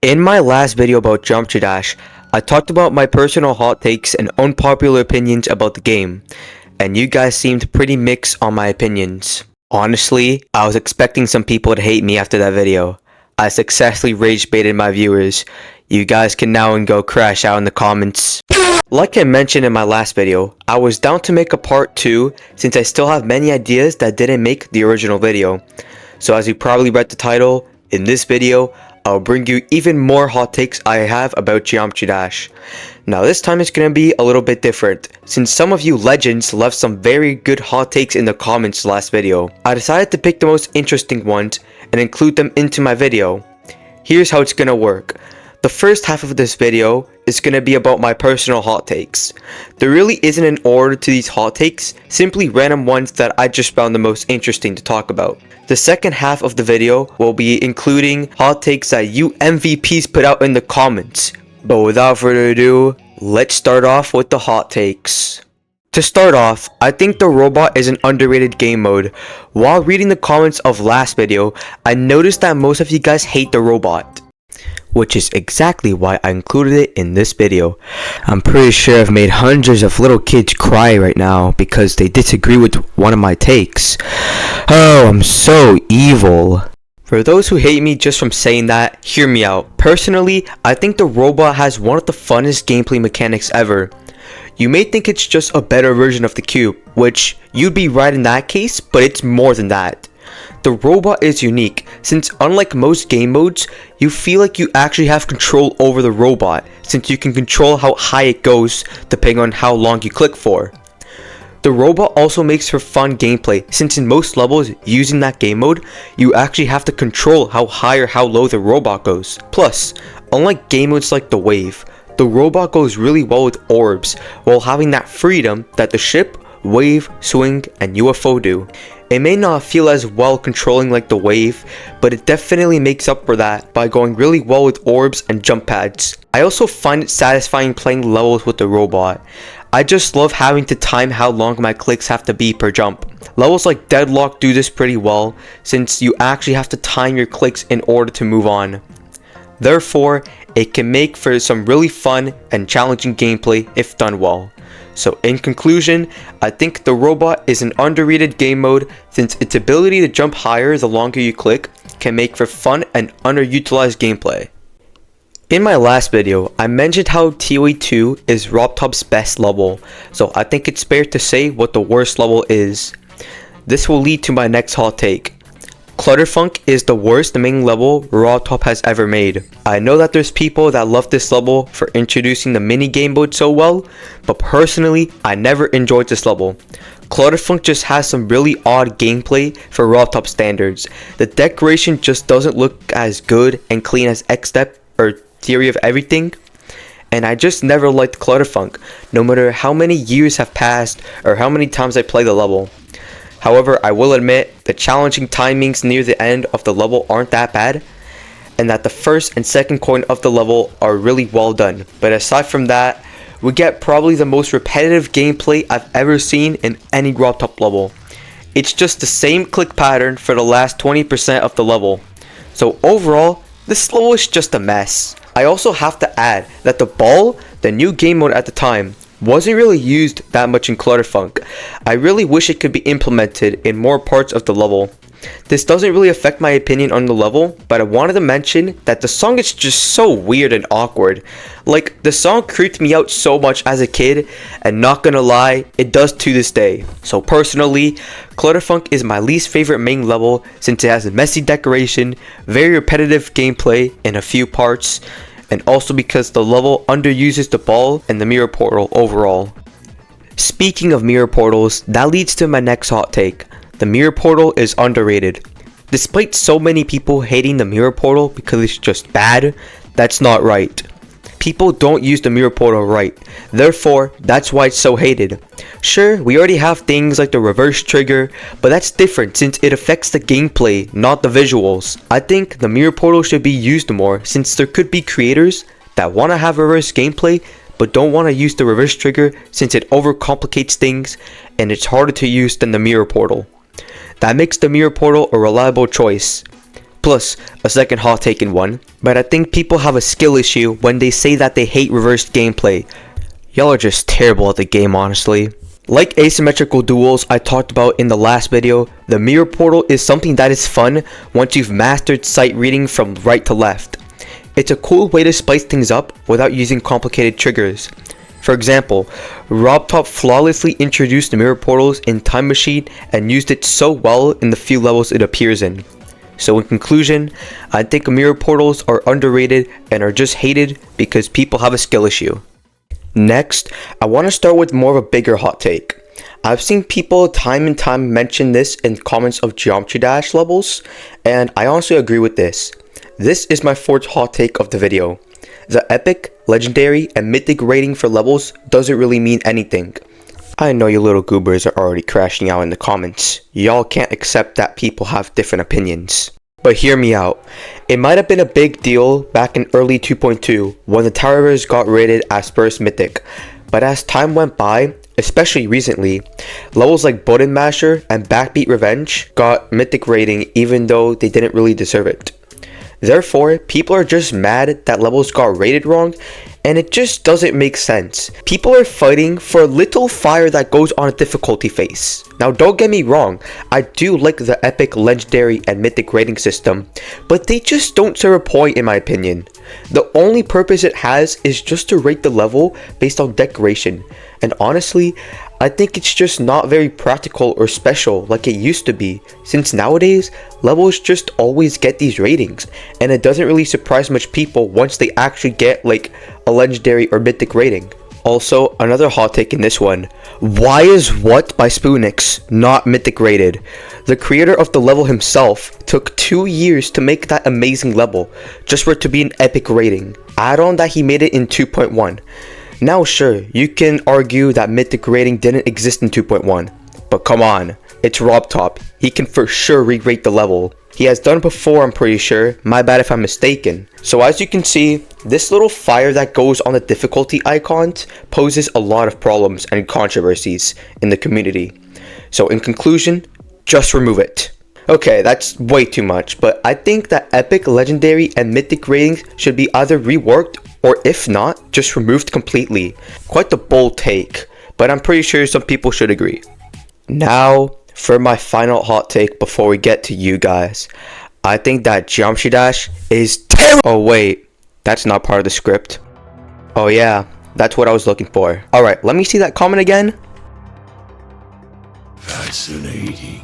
In my last video about Geometry Dash, I talked about my personal hot takes and unpopular opinions about the game, and you guys seemed pretty mixed on my opinions. Honestly, I was expecting some people to hate me after that video. I successfully rage baited my viewers. You guys can now go crash out in the comments. Like I mentioned in my last video, I was down to make a part 2 since I still have many ideas that didn't make the original video. So as you probably read the title, in this video, I'll bring you even more hot takes I have about Geometry Dash. Now this time it's gonna be a little bit different, since some of you legends left some very good hot takes in the comments last video. I decided to pick the most interesting ones and include them into my video. Here's how it's gonna work. The first half of this video is going to be about my personal hot takes. There really isn't an order to these hot takes, simply random ones that I just found the most interesting to talk about. The second half of the video will be including hot takes that you MVPs put out in the comments. But without further ado, let's start off with the hot takes. To start off, I think the robot is an underrated game mode. While reading the comments of last video, I noticed that most of you guys hate the robot, which is exactly why I included it in this video. I'm pretty sure I've made hundreds of little kids cry right now because they disagree with one of my takes. Oh, I'm so evil. For those who hate me just from saying that, hear me out. Personally, I think the robot has one of the funnest gameplay mechanics ever. You may think it's just a better version of the cube, which you'd be right in that case, but it's more than that. The robot is unique, since unlike most game modes, you feel like you actually have control over the robot, since you can control how high it goes depending on how long you click for. The robot also makes for fun gameplay, since in most levels using that game mode, you actually have to control how high or how low the robot goes. Plus, unlike game modes like the wave, the robot goes really well with orbs, while having that freedom that the ship, wave, swing, and UFO do. It may not feel as well controlling like the wave, but it definitely makes up for that by going really well with orbs and jump pads. I also find it satisfying playing levels with the robot. I just love having to time how long my clicks have to be per jump. Levels like Deadlock do this pretty well, since you actually have to time your clicks in order to move on. Therefore, it can make for some really fun and challenging gameplay if done well. So in conclusion, I think the robot is an underrated game mode since its ability to jump higher the longer you click can make for fun and underutilized gameplay. In my last video, I mentioned how TOA 2 is RobTop's best level, so I think it's fair to say what the worst level is. This will lead to my next hot take. Clutterfunk is the worst main level RobTop has ever made. I know that there's people that love this level for introducing the mini game mode so well, but personally, I never enjoyed this level. Clutterfunk just has some really odd gameplay for RobTop standards. The decoration just doesn't look as good and clean as X-Step or Theory of Everything, and I just never liked Clutterfunk, no matter how many years have passed or how many times I play the level. However, I will admit the challenging timings near the end of the level aren't that bad, and that the first and second coin of the level are really well done. But aside from that, we get probably the most repetitive gameplay I've ever seen in any RobTop level. It's just the same click pattern for the last 20% of the level. So overall, this level is just a mess. I also have to add that the ball, the new game mode at the time, wasn't really used that much in Clutterfunk. I really wish it could be implemented in more parts of the level. This doesn't really affect my opinion on the level, but I wanted to mention that the song is just so weird and awkward. Like, the song creeped me out so much as a kid, and not gonna lie, it does to this day. So personally, Clutterfunk is my least favorite main level since it has a messy decoration, very repetitive gameplay in a few parts, and also because the level underuses the ball and the mirror portal overall. Speaking of mirror portals, that leads to my next hot take. The mirror portal is underrated. Despite so many people hating the mirror portal because it's just bad, that's not right. People don't use the mirror portal right, therefore that's why it's so hated. Sure, we already have things like the reverse trigger, but that's different since it affects the gameplay, not the visuals. I think the mirror portal should be used more since there could be creators that want to have reverse gameplay but don't want to use the reverse trigger since it overcomplicates things and it's harder to use than the mirror portal. That makes the mirror portal a reliable choice. Plus, a second hot take in one. But I think people have a skill issue when they say that they hate reversed gameplay. Y'all are just terrible at the game, honestly. Like asymmetrical duels I talked about in the last video, the mirror portal is something that is fun once you've mastered sight reading from right to left. It's a cool way to spice things up without using complicated triggers. For example, RobTop flawlessly introduced the mirror portals in Time Machine and used it so well in the few levels it appears in. So in conclusion, I think mirror portals are underrated and are just hated because people have a skill issue. Next, I want to start with more of a bigger hot take. I've seen people time and time mention this in comments of Geometry Dash levels, and I honestly agree with this. This is my fourth hot take of the video. The epic, legendary, and mythic rating for levels doesn't really mean anything. I know you little goobers are already crashing out in the comments. Y'all can't accept that people have different opinions. But hear me out. It might have been a big deal back in early 2.2 when the towers got rated as first mythic, but as time went by, especially recently, levels like Button Masher and Backbeat Revenge got mythic rating even though they didn't really deserve it. Therefore, people are just mad that levels got rated wrong, and it just doesn't make sense. People are fighting for a little fire that goes on a difficulty face. Now don't get me wrong, I do like the epic, legendary, and mythic rating system, but they just don't serve a point in my opinion. The only purpose it has is just to rate the level based on decoration, and honestly, I think it's just not very practical or special like it used to be, since nowadays, levels just always get these ratings, and it doesn't really surprise much people once they actually get like a legendary or mythic rating. Also, another hot take in this one. Why is What by Spoonix not mythic rated? The creator of the level himself took 2 years to make that amazing level, just for it to be an epic rating. Add on that he made it in 2.1. Now sure, you can argue that mythic rating didn't exist in 2.1, but come on, it's RobTop. He can for sure re-rate the level. He has done it before, I'm pretty sure, my bad if I'm mistaken. So as you can see, this little fire that goes on the difficulty icons poses a lot of problems and controversies in the community. So in conclusion, just remove it. Okay, that's way too much, but I think that epic, legendary, and mythic ratings should be either reworked or if not, just removed completely. Quite the bold take, but I'm pretty sure some people should agree. Now, for my final hot take before we get to you guys. I think that Geometry Dash is terrible. Oh wait, that's not part of the script. Oh yeah, that's what I was looking for. Alright, let me see that comment again. Fascinating.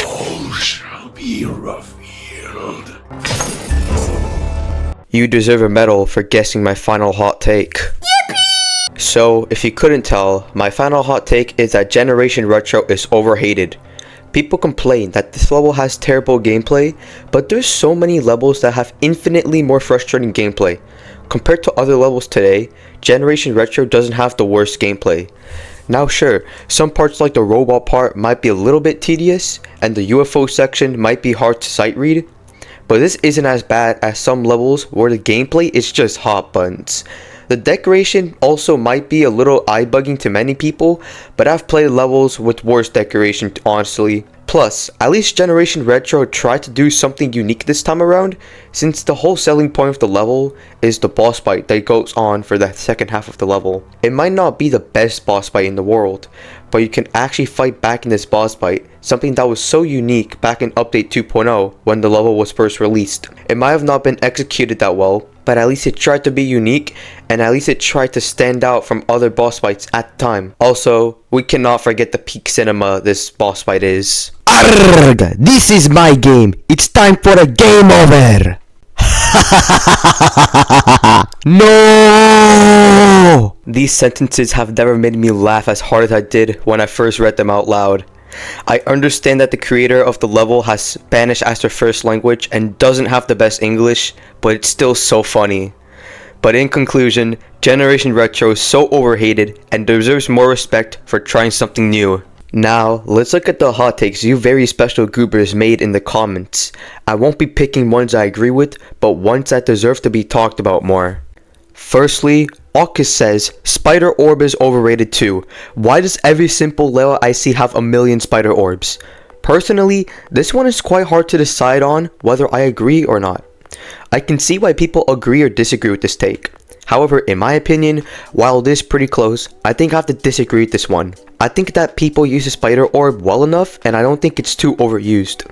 All shall be revealed. You deserve a medal for guessing my final hot take. Yippee! So, if you couldn't tell, my final hot take is that Generation Retro is overhated. People complain that this level has terrible gameplay, but there's so many levels that have infinitely more frustrating gameplay. Compared to other levels today, Generation Retro doesn't have the worst gameplay. Now sure, some parts like the robot part might be a little bit tedious, and the UFO section might be hard to sight read, but this isn't as bad as some levels where the gameplay is just hot buttons. The decoration also might be a little eye-bugging to many people, but I've played levels with worse decoration honestly. Plus, at least Generation Retro tried to do something unique this time around, since the whole selling point of the level is the boss fight that goes on for the second half of the level. It might not be the best boss fight in the world, but you can actually fight back in this boss fight, something that was so unique back in Update 2.0 when the level was first released. It might have not been executed that well, but at least it tried to be unique, and at least it tried to stand out from other boss fights at the time. Also, we cannot forget the peak cinema this boss fight is. Arrgh! This is my game! It's time for a game over! No! These sentences have never made me laugh as hard as I did when I first read them out loud. I understand that the creator of the level has Spanish as their first language and doesn't have the best English, but it's still so funny. But in conclusion, Generation Retro is so overhated and deserves more respect for trying something new. Now, let's look at the hot takes you very special goobers made in the comments. I won't be picking ones I agree with, but ones that deserve to be talked about more. Firstly, Aukis says, Spider Orb is overrated too. Why does every simple level I see have a million spider orbs? Personally, this one is quite hard to decide on whether I agree or not. I can see why people agree or disagree with this take. However, in my opinion, while it is pretty close, I think I have to disagree with this one. I think that people use the spider orb well enough, and I don't think it's too overused.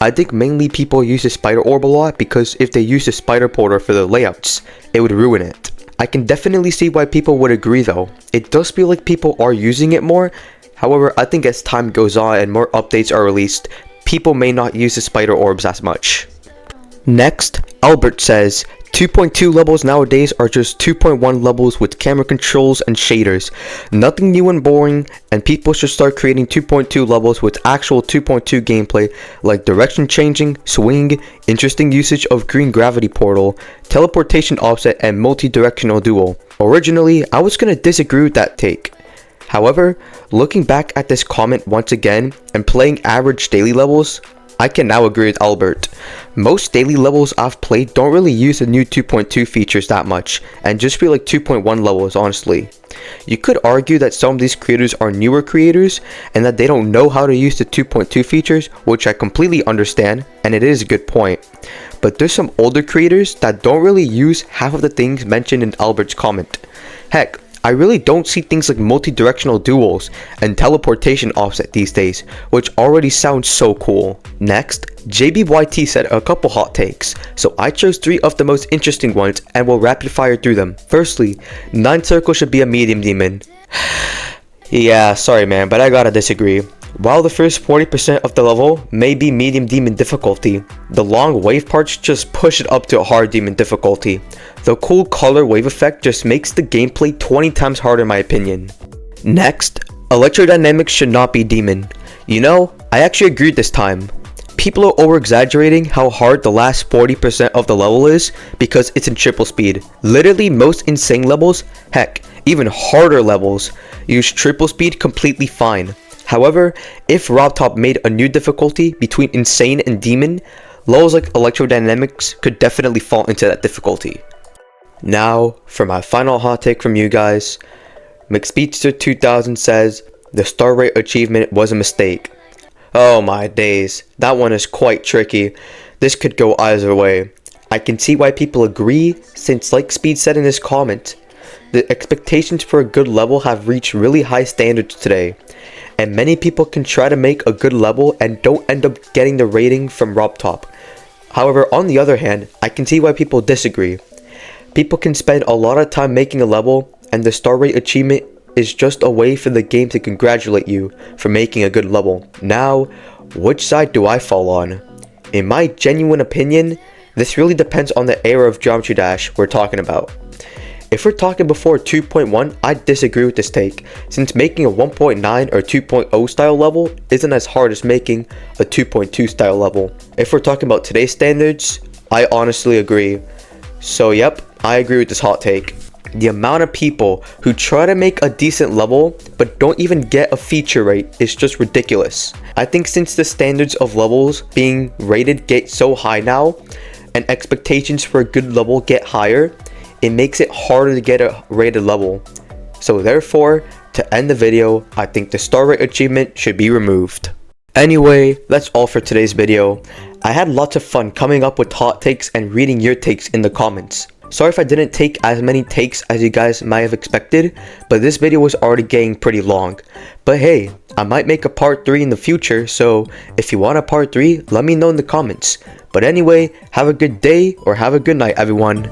I think mainly people use the spider orb a lot because if they use the spider portal for the layouts, it would ruin it. I can definitely see why people would agree though. It does feel like people are using it more. However, I think as time goes on and more updates are released, people may not use the spider orbs as much. Next, Albert says, 2.2 levels nowadays are just 2.1 levels with camera controls and shaders. Nothing new and boring, and people should start creating 2.2 levels with actual 2.2 gameplay like direction changing, swing, interesting usage of green gravity portal, teleportation offset, and multi-directional duel. Originally, I was gonna disagree with that take. However, looking back at this comment once again and playing average daily levels, I can now agree with Albert. Most daily levels I've played don't really use the new 2.2 features that much and just feel like 2.1 levels honestly. You could argue that some of these creators are newer creators and that they don't know how to use the 2.2 features, which I completely understand, and it is a good point. But there's some older creators that don't really use half of the things mentioned in Albert's comment. Heck, I really don't see things like multi-directional duels and teleportation offset these days, which already sounds so cool. Next, JBYT said a couple hot takes, so I chose 3 of the most interesting ones and will rapid fire through them. Firstly, 9 circles should be a medium demon. Yeah, sorry man, but I gotta disagree. While the first 40% of the level may be medium demon difficulty, the long wave parts just push it up to a hard demon difficulty. The cool color wave effect just makes the gameplay 20 times harder in my opinion. Next, electrodynamics should not be demon. You know, I actually agreed this time. People are over exaggerating how hard the last 40% of the level is because it's in triple speed. Literally most insane levels, heck, even harder levels, use triple speed completely fine. However, if RobTop made a new difficulty between insane and demon, levels like electrodynamics could definitely fall into that difficulty. Now, for my final hot take from you guys, McSpeedster2000 says, the star rate achievement was a mistake. Oh my days, that one is quite tricky. This could go either way. I can see why people agree, since like Speed said in his comment, the expectations for a good level have reached really high standards today. And many people can try to make a good level and don't end up getting the rating from RobTop. However, on the other hand, I can see why people disagree. People can spend a lot of time making a level, and the star rate achievement is just a way for the game to congratulate you for making a good level. Now, which side do I fall on? In my genuine opinion, this really depends on the era of Geometry Dash we're talking about. If we're talking before 2.1, I disagree with this take, since making a 1.9 or 2.0 style level isn't as hard as making a 2.2 style level. If we're talking about today's standards, I honestly agree. So yep, I agree with this hot take. The amount of people who try to make a decent level but don't even get a feature rate is just ridiculous. I think since the standards of levels being rated get so high now, and expectations for a good level get higher, it makes it harder to get a rated level. So therefore, to end the video, I think the star rate achievement should be removed. Anyway, that's all for today's video. I had lots of fun coming up with hot takes and reading your takes in the comments. Sorry if I didn't take as many takes as you guys might have expected, but this video was already getting pretty long. But hey, I might make a part 3 in the future, so if you want a part 3, let me know in the comments. But anyway, have a good day or have a good night everyone.